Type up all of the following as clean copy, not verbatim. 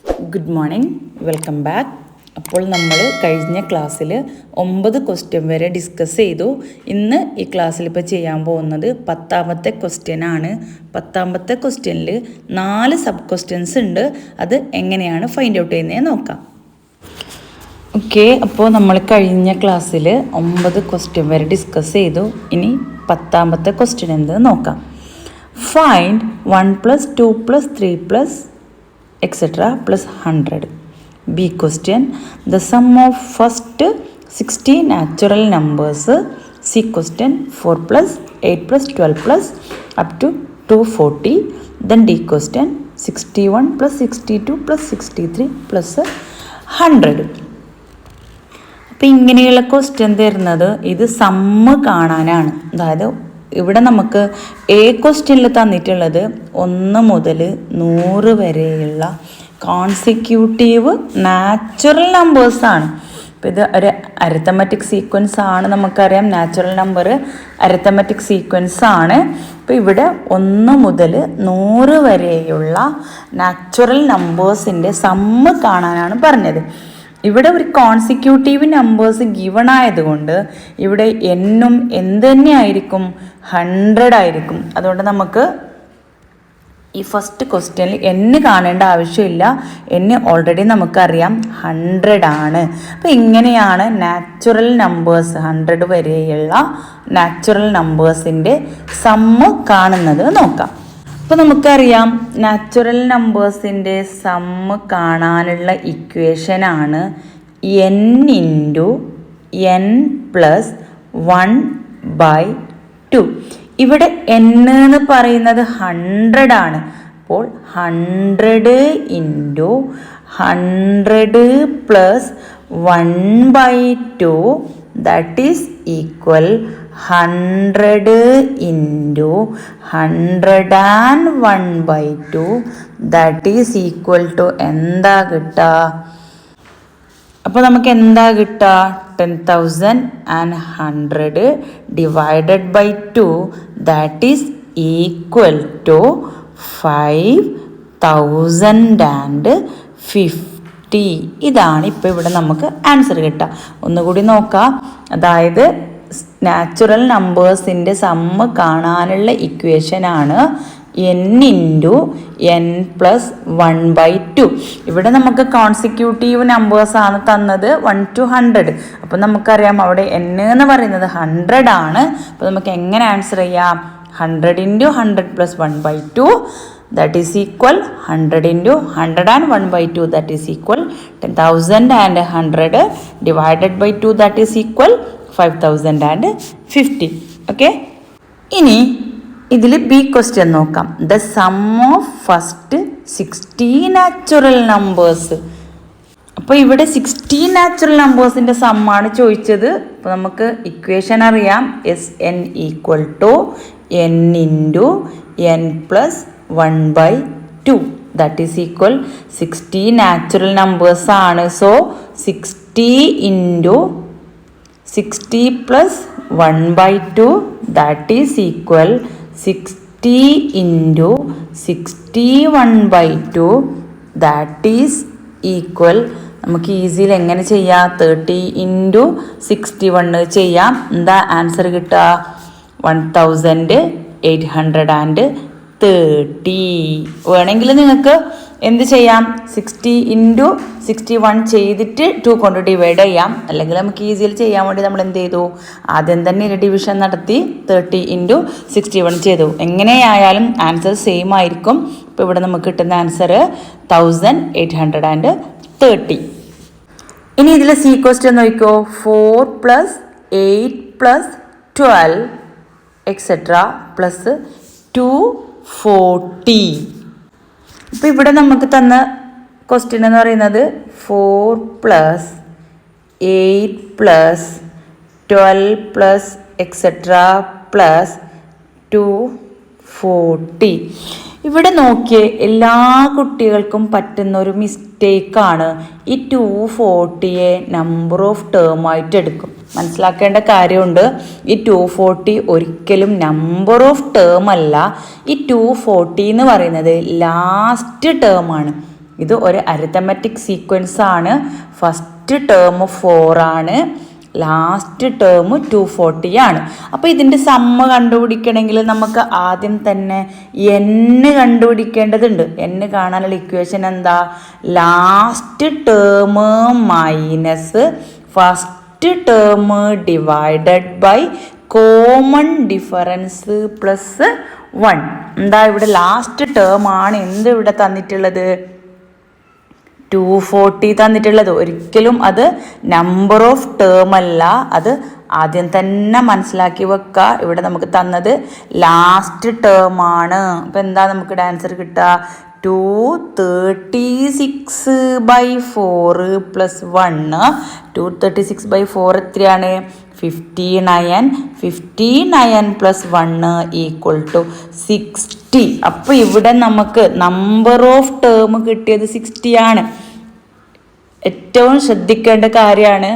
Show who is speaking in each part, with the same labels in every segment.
Speaker 1: Good morning, welcome back. അപ്പോൾ നമ്മൾ കഴിഞ്ഞ ക്ലാസ്സിൽ 9 ക്വസ്റ്റ്യൻ വരെ ഡിസ്കസ് ചെയ്തു. ഇന്ന് ഈ ക്ലാസ്സിൽ ഇപ്പോൾ ചെയ്യാൻ പോകുന്നത് 10ാമത്തെ ക്വസ്റ്റ്യനാണ്. 10ാമത്തെ ക്വസ്റ്റ്യനിൽ 4 സബ് ക്വസ്റ്റ്യൻസ് ഉണ്ട്. അത് എങ്ങനെയാണ് ഫൈൻഡ് ഔട്ട് ചെയ്യുന്നത് നോക്കാം. ഓക്കെ, അപ്പോൾ നമ്മൾ കഴിഞ്ഞ ക്ലാസ്സിൽ 9 ക്വസ്റ്റ്യൻ വരെ ഡിസ്കസ് ചെയ്തു. ഇനി 10ാമത്തെ ക്വസ്റ്റ്യൻ എന്ത് നോക്കാം. Find 1 + 2 + 3 etc. plus 100. B question, the sum of first 60 natural numbers. C question, 4 + 8 + 12 + up to 240. Then D question, 61 + 62 + 63 + 100. അപ്പം ഇങ്ങനെയുള്ള ക്വസ്റ്റ്യൻ തരുന്നത് ഇത് സമ്മ് കാണാനാണ്. അതായത് ഇവിടെ നമുക്ക് എ ക്വസ്റ്റ്യനിൽ തന്നിട്ടുള്ളത് 1 മുതൽ 100 വരെയുള്ള കോൺസിക്യൂട്ടീവ് നാച്ചുറൽ നമ്പേഴ്സാണ്. അപ്പോൾ ഇത് ഒരു അരിത്തമെറ്റിക് സീക്വൻസ് ആണ്. നമുക്കറിയാം നാച്ചുറൽ നമ്പർ അരിത്തമെറ്റിക് സീക്വൻസ് ആണ്. അപ്പോൾ ഇവിടെ 1 മുതൽ 100 വരെയുള്ള നാച്ചുറൽ നമ്പേഴ്സിൻ്റെ സമ്മ് കാണാനാണ് പറഞ്ഞത്. ഇവിടെ ഒരു കോൺസിക്യൂട്ടീവ് നമ്പേഴ്സ് ഗിവൺ ആയതുകൊണ്ട് ഇവിടെ എന്നും എന്ത് തന്നെ ആയിരിക്കും, 100 ആയിരിക്കും. അതുകൊണ്ട് നമുക്ക് ഈ ഫസ്റ്റ് ക്വസ്റ്റ്യനിൽ n കാണേണ്ട ആവശ്യമില്ല. n ഓൾറെഡി നമുക്കറിയാം 100 ആണ്. അപ്പോൾ ഇങ്ങനെയാണ് നാച്ചുറൽ നമ്പേഴ്സ് 100 വരെയുള്ള നാച്ചുറൽ നമ്പേഴ്സിൻ്റെ സമ്മ് കാണുന്നത് നോക്കാം. അപ്പോൾ നമുക്കറിയാം നാച്ചുറൽ നമ്പേഴ്സിൻ്റെ സമ്മ് കാണാനുള്ള ഇക്വേഷനാണ് n × n + 1/2. ഇവിടെ n എന്ന് പറയുന്നത് 100 ആണ്. അപ്പോൾ 100 × 100 + 1/2 that is equal 100 × 101/2 that is equal to എന്താ കിട്ടുക? അപ്പോൾ നമുക്ക് എന്താ കിട്ടുക? 10,100 divided by 2 that is equal to 5,050. ഇതാണ് ഇപ്പോൾ ഇവിടെ നമുക്ക് ആൻസർ കിട്ടുക. ഒന്നുകൂടി നോക്കാം. അതായത് നാച്ചുറൽ നമ്പേഴ്സിൻ്റെ സമ്മ് കാണാനുള്ള ഇക്വേഷനാണ് n × n + 1/2. ഇവിടെ നമുക്ക് കോൺസിക്യൂട്ടീവ് നമ്പേഴ്സാണ് തന്നത് 1 to 100. അപ്പോൾ നമുക്കറിയാം അവിടെ n എന്ന് പറയുന്നത് 100 ആണ്. അപ്പോൾ നമുക്ക് എങ്ങനെ ആൻസർ ചെയ്യാം? 100 × 100 + 1/2 that is equal 100 × 101/2 that is equal 10,100 divided by 2 that is equal 5,050. Okay, ഇനി ഇതിൽ ബി ക്വസ്റ്റ്യൻ നോക്കാം. The sum of first 60 natural numbers. അപ്പോൾ ഇവിടെ 60 നാച്ചുറൽ നമ്പേഴ്സിൻ്റെ സമ്മാണ് ചോദിച്ചത്. അപ്പോൾ നമുക്ക് ഇക്വേഷൻ അറിയാം. Sn = n × n + 1/2 that is equal 60 natural numbers ആണ്. So 60 × 60 + 1/2 that is equal 60 × 61/2 that is equal നമുക്ക് ഈസിയിൽ എങ്ങനെ ചെയ്യാം? 30 × 61 ചെയ്യാം. എന്താ ആൻസർ കിട്ടുക? 1,830. വേണമെങ്കിൽ നിങ്ങൾക്ക് എന്ത് ചെയ്യാം? 60 × 61 ചെയ്തിട്ട് 2 കൊണ്ട് ഡിവൈഡ് ചെയ്യാം. അല്ലെങ്കിൽ നമുക്ക് ഈസിയിൽ ചെയ്യാൻ വേണ്ടി നമ്മൾ എന്ത് ചെയ്തു? ആദ്യം തന്നെ ഡിവിഷൻ നടത്തി 30 × 61 ചെയ്തു. എങ്ങനെയായാലും ആൻസർ സെയിം ആയിരിക്കും. ഇപ്പോൾ ഇവിടെ നമുക്ക് കിട്ടുന്ന ആൻസർ 1,830. ഇനി ഇതിൽ സി ക്വസ്റ്റ്യൻ നോക്കിക്കോ. 4 + 8 + 12 etc. + 240. ഇപ്പോൾ ഇവിടെ നമുക്ക് തന്ന ക്വസ്റ്റ്യൻ എന്ന് പറയുന്നത് 4 + 8 + 12 etc. + 240. ഇവിടെ നോക്കിയേ, എല്ലാ കുട്ടികൾക്കും പറ്റുന്ന ഒരു മിസ്റ്റേക്കാണ്. ഈ 240യെ നമ്പർ ഓഫ് ടേം ആയിട്ട് എടുക്കും. മനസ്സിലാക്കേണ്ട കാര്യമുണ്ട്. ഈ 240 ഒരിക്കലും നമ്പർ ഓഫ് ടേം അല്ല. ഈ 240 എന്ന് പറയുന്നത് ലാസ്റ്റ് ടേം ആണ്. ഇത് ഒരു അരിത്തമെറ്റിക് സീക്വൻസ് ആണ്. ഫസ്റ്റ് ടേം 4 ആണ്, ലാസ്റ്റ് ടേം 240 ആണ്. അപ്പോൾ ഇതിൻ്റെ സമ്മ കണ്ടുപിടിക്കണമെങ്കിൽ നമുക്ക് ആദ്യം തന്നെ n കണ്ടുപിടിക്കേണ്ടതുണ്ട്. n കാണാനുള്ള ഇക്വേഷൻ എന്താ? Last term minus first term divided by common difference plus 1. എന്താ ഇവിടെ ലാസ്റ്റ് ടേം ആണ് എന്ത് ഇവിടെ തന്നിട്ടുള്ളത്? 240 തന്നിട്ടുള്ളത്. ഒരിക്കലും അത് നമ്പർ ഓഫ് ടേം അല്ല, അത് ആദ്യം തന്നെ മനസ്സിലാക്കി വെക്കുക. ഇവിടെ നമുക്ക് തന്നത് ലാസ്റ്റ് ടേം ആണ്. അപ്പം എന്താ നമുക്ക് ആൻസർ കിട്ടുക? 236/4 പ്ലസ് 1. 236/4 എത്രയാണ്? 59. 59 പ്ലസ് 1 ഈക്വൽ ടു 60. അപ്പോൾ ഇവിടെ നമുക്ക് നമ്പർ ഓഫ് ടേം കിട്ടിയത് 60 ആണ്. ഏറ്റവും ശ്രദ്ധിക്കേണ്ട കാര്യമാണ്,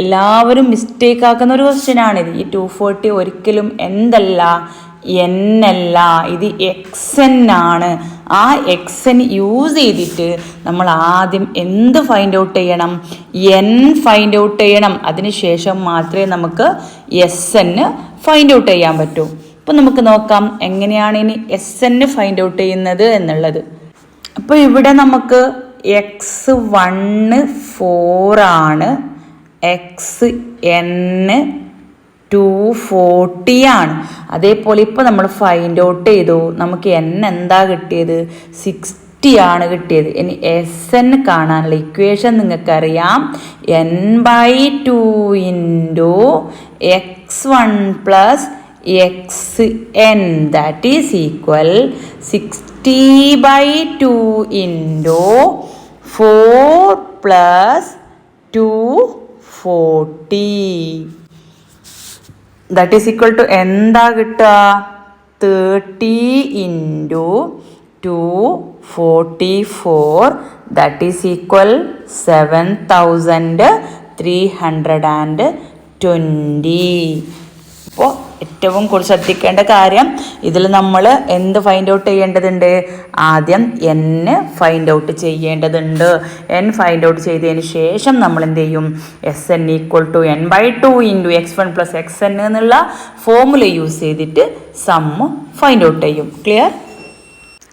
Speaker 1: എല്ലാവരും മിസ്റ്റേക്ക് ആക്കുന്ന ഒരു ക്വസ്റ്റ്യൻ ആണിത്. ഈ 240 ഒരിക്കലും എന്തല്ല, എന്നല്ല, ഇത് XN ആണ്. ആ XN യൂസ് ചെയ്തിട്ട് നമ്മൾ ആദ്യം എന്ത് ഫൈൻഡ് ഔട്ട് ചെയ്യണം? N ഫൈൻഡ് ഔട്ട് ചെയ്യണം. അതിനുശേഷം മാത്രമേ നമുക്ക് SN ഫൈൻഡ് ഔട്ട് ചെയ്യാൻ പറ്റൂ. അപ്പം നമുക്ക് നോക്കാം എങ്ങനെയാണ് ഇനി SN ഫൈൻഡ് ഔട്ട് ചെയ്യുന്നത് എന്നുള്ളത്. അപ്പോൾ ഇവിടെ നമുക്ക് x1 4 ആണ്, xn 240 ആണ്. അതേപോലെ ഇപ്പോൾ നമ്മൾ ഫൈൻഡ് ഔട്ട് ചെയ്തു, നമുക്ക് n എന്താ കിട്ടിയത്? 60 ആണ് കിട്ടിയത്. ഇനി SN കാണാനുള്ള ഇക്വേഷൻ നിങ്ങൾക്കറിയാം, n/2 into x1 plus xn that is equal 60/2 into 4 plus 240 that is equal to എന്താ കിട്ടുക? 30 ഇൻറ്റു 244 ദാറ്റ് ഈസ് ഈക്വൽ 7320. അപ്പോൾ ഏറ്റവും കൂടുതൽ ശ്രദ്ധിക്കേണ്ട കാര്യം, ഇതിൽ നമ്മൾ എന്ത് ഫൈൻഡ് ഔട്ട് ചെയ്യേണ്ടതുണ്ട്? ആദ്യം n ഫൈൻഡ് ഔട്ട് ചെയ്യേണ്ടതുണ്ട്. n ഫൈൻഡ് ഔട്ട് ചെയ്തതിന് ശേഷം നമ്മൾ എന്ത് ചെയ്യും? SN equal to n/2 into x1 plus xn എന്നുള്ള ഫോമുല യൂസ് ചെയ്തിട്ട് സമ്മ് ഫൈൻഡ് ഔട്ട് ചെയ്യും. ക്ലിയർ?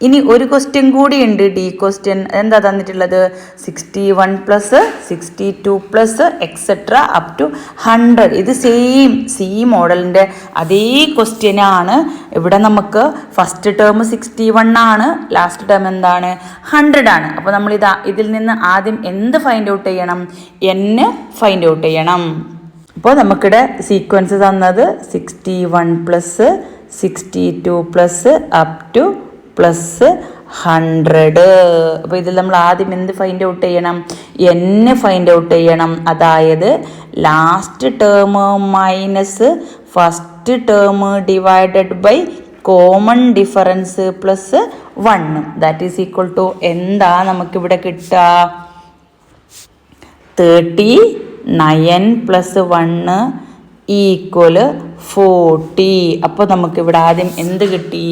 Speaker 1: ഇനി ഒരു ക്വസ്റ്റ്യൻ കൂടി ഉണ്ട്, ഡി ക്വസ്റ്റ്യൻ. എന്താ തന്നിട്ടുള്ളത്? 61 plus 62 plus etcetera up to 100. ഇത് സി മോഡലിൻ്റെ അതേ ക്വസ്റ്റ്യനാണ്. ഇവിടെ നമുക്ക് ഫസ്റ്റ് ടേം 61 ആണ്, ലാസ്റ്റ് ടേം എന്താണ്? 100 ആണ്. അപ്പോൾ നമ്മൾ ഇതിൽ നിന്ന് ആദ്യം എന്ത് ഫൈൻഡ് ഔട്ട് ചെയ്യണം? n ഫൈൻഡ് ഔട്ട് ചെയ്യണം. അപ്പോൾ നമുക്കിവിടെ സീക്വൻസ് തന്നത് 61 plus 62 plus up to plus 100. അപ്പോൾ ഇതിൽ നമ്മൾ ആദ്യം എന്ത് ഫൈൻഡ് ഔട്ട് ചെയ്യണം? n ഫൈൻഡ് ഔട്ട് ചെയ്യണം. അതായത് last term minus first term divided by common difference plus 1 that is equal to എന്താ നമുക്കിവിടെ കിട്ടുക? 39 പ്ലസ് 1 ഈക്വൽ 40. അപ്പോൾ നമുക്കിവിടെ ആദ്യം എന്ത് കിട്ടി?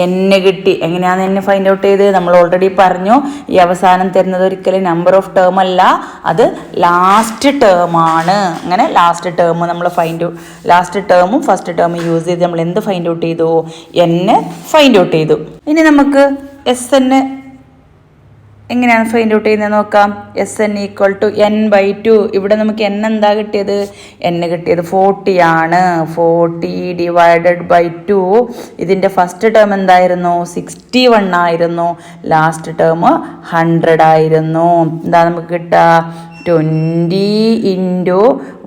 Speaker 1: n കിട്ടി. എങ്ങനെയാണ് n ഫൈൻഡ് ഔട്ട് ചെയ്ത്? നമ്മൾ ഓൾറെഡി പറഞ്ഞു, ഈ അവസാനം തരുന്നത് ഒരിക്കലും നമ്പർ ഓഫ് ടേം അല്ല, അത് ലാസ്റ്റ് ടേം ആണ്. അങ്ങനെ ലാസ്റ്റ് ടേം നമ്മൾ ലാസ്റ്റ് ടേമും ഫസ്റ്റ് ടേമും യൂസ് ചെയ്ത് നമ്മൾ എന്ത് ഫൈൻഡ് ഔട്ട് ചെയ്തു? n ഫൈൻഡ് ഔട്ട് ചെയ്തു. ഇനി നമുക്ക് SN എങ്ങനെയാണ് ഫൈൻഡ് ഔട്ട് ചെയ്യുന്നത് നോക്കാം. SN equal to n/2. ഇവിടെ നമുക്ക് n എന്താ കിട്ടിയത്? n കിട്ടിയത് 40 ആണ്. 40 ഡിവൈഡഡ് ബൈ 2. ഇതിൻ്റെ ഫസ്റ്റ് ടേം എന്തായിരുന്നു? 61 ആയിരുന്നു. ലാസ്റ്റ് ടേം 100 ആയിരുന്നു. എന്താ നമുക്ക് കിട്ടുക? 20 into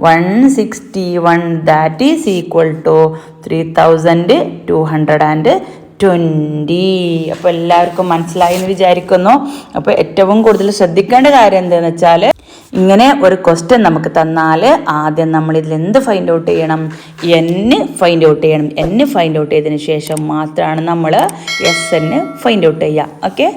Speaker 1: 161 that is equal to 3220. അപ്പോൾ എല്ലാവർക്കും മനസ്സിലായി എന്ന് വിചാരിക്കുന്നു. അപ്പോൾ ഏറ്റവും കൂടുതൽ ശ്രദ്ധിക്കേണ്ട കാര്യം എന്താണെന്ന് വെച്ചാൽ, ഇങ്ങനെ ഒരു ക്വസ്റ്റ്യൻ നമുക്ക് തന്നാൽ ആദ്യം നമ്മൾ ഇതിൽ എന്ത് ഫൈൻഡ് ഔട്ട് ചെയ്യണം? n ഫൈൻഡ് ഔട്ട് ചെയ്യണം. n ഫൈൻഡ് ഔട്ട് ചെയ്തതിന് ശേഷം മാത്രമാണ് നമ്മൾ SN ഫൈൻഡ് ഔട്ട് ചെയ്യുക. ഓക്കെ.